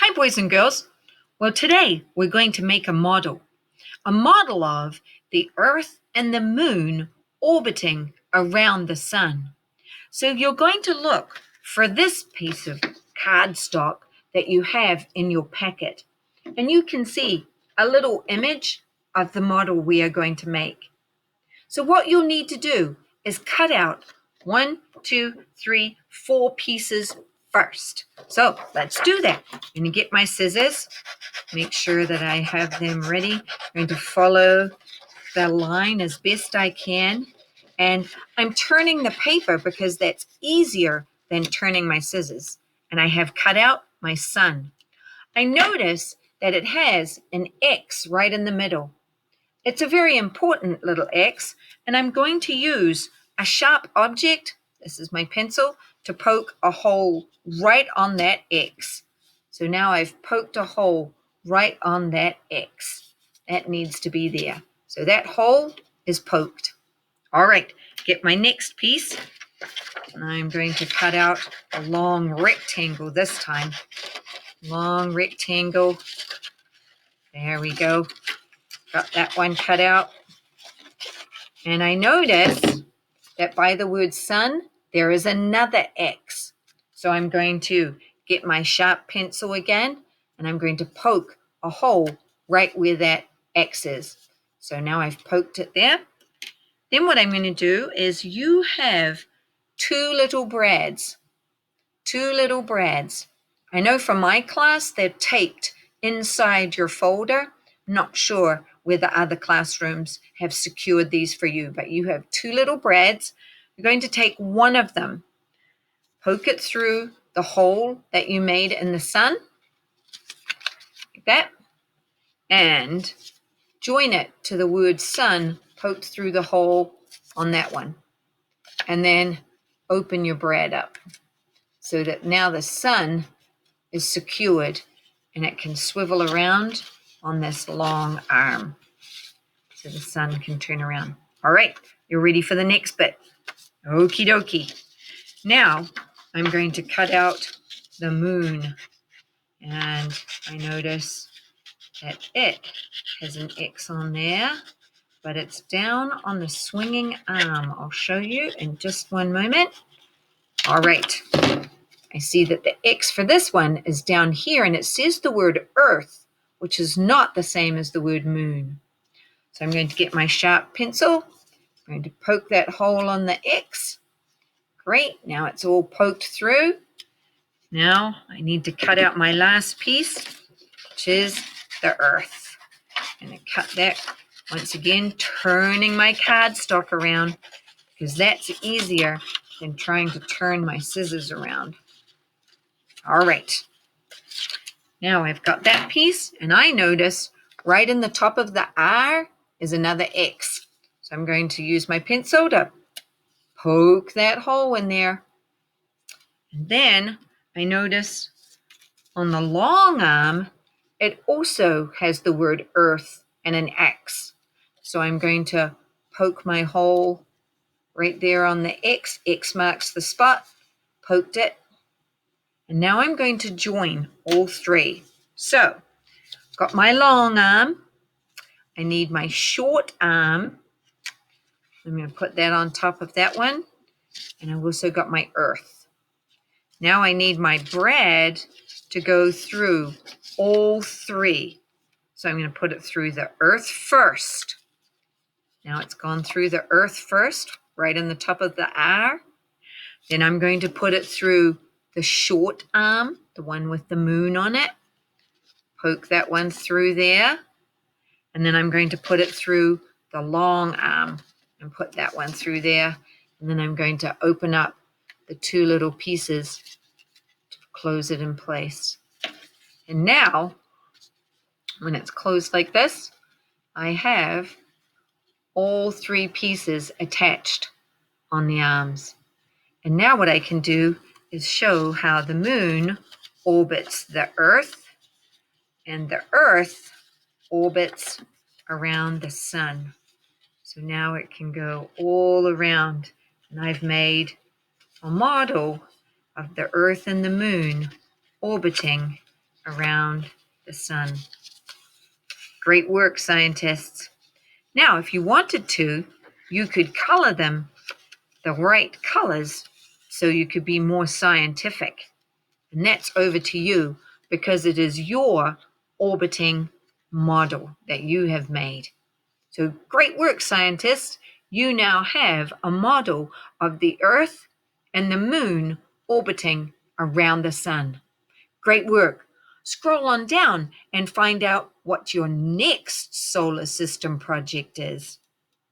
Hi, boys and girls. Well, today we're going to make a model of the Earth and the Moon orbiting around the Sun. So you're going to look for this piece of cardstock that you have in your packet, and you can see a little image of the model we are going to make. So what you'll need to do is cut out 1, 2, 3, 4 pieces first. So let's do that. I'm going to get my scissors, make sure that I have them ready. I'm going to follow the line as best I can. And I'm turning the paper because that's easier than turning my scissors. And I have cut out my sun. I notice that it has an X right in the middle. It's a very important little X, and I'm going to use a sharp object, this is my pencil, to poke a hole right on that X. So now I've poked a hole right on that X. That needs to be there. So that hole is poked. All right, get my next piece, and I'm going to cut out a long rectangle this time. Long rectangle. There we go. Got that one cut out. And I notice that by the word sun, there is another X. So I'm going to get my sharp pencil again, and I'm going to poke a hole right where that X is. So now I've poked it there. Then what I'm going to do is you have two little brads. I know from my class, they're taped inside your folder. Not sure whether other classrooms have secured these for you, but you have two little brads. You're going to take one of them, poke it through the hole that you made in the sun, like that, and join it to the word sun poked through the hole on that one. And then open your brad up so that now the sun is secured and it can swivel around on this long arm so the sun can turn around. All right, you're ready for the next bit. Okie dokie. Now I'm going to cut out the moon, and I notice that it has an X on there, but it's down on the swinging arm. I'll show you in just one moment. All right. I see that the X for this one is down here, and it says the word Earth, which is not the same as the word moon. So I'm going to get my sharp pencil. I'm going to poke that hole on the X. Great, now it's all poked through. Now I need to cut out my last piece, which is the Earth. I'm going to cut that once again, turning my cardstock around because that's easier than trying to turn my scissors around. All right, now I've got that piece, and I notice right in the top of the R is another X. So I'm going to use my pencil to poke that hole in there. And then I notice on the long arm, it also has the word Earth and an X. So I'm going to poke my hole right there on the X. X marks the spot, poked it. And now I'm going to join all three. So I've got my long arm. I need my short arm. I'm going to put that on top of that one. And I've also got my Earth. Now I need my brad to go through all three. So I'm going to put it through the Earth first. Now it's gone through the Earth first, right on the top of the R. Then I'm going to put it through the short arm, the one with the moon on it. Poke that one through there. And then I'm going to put it through the long arm and put that one through there. And then I'm going to open up the two little pieces to close it in place. And now, when it's closed like this, I have all three pieces attached on the arms. And now what I can do is show how the moon orbits the Earth, and the Earth orbits around the sun. So now it can go all around, and I've made a model of the Earth and the moon orbiting around the sun. Great work, scientists. Now, if you wanted to, you could color them the right colors so you could be more scientific. And that's over to you because it is your orbiting model that you have made. So great work, scientists. You now have a model of the Earth and the moon orbiting around the sun. Great work. Scroll on down and find out what your next solar system project is.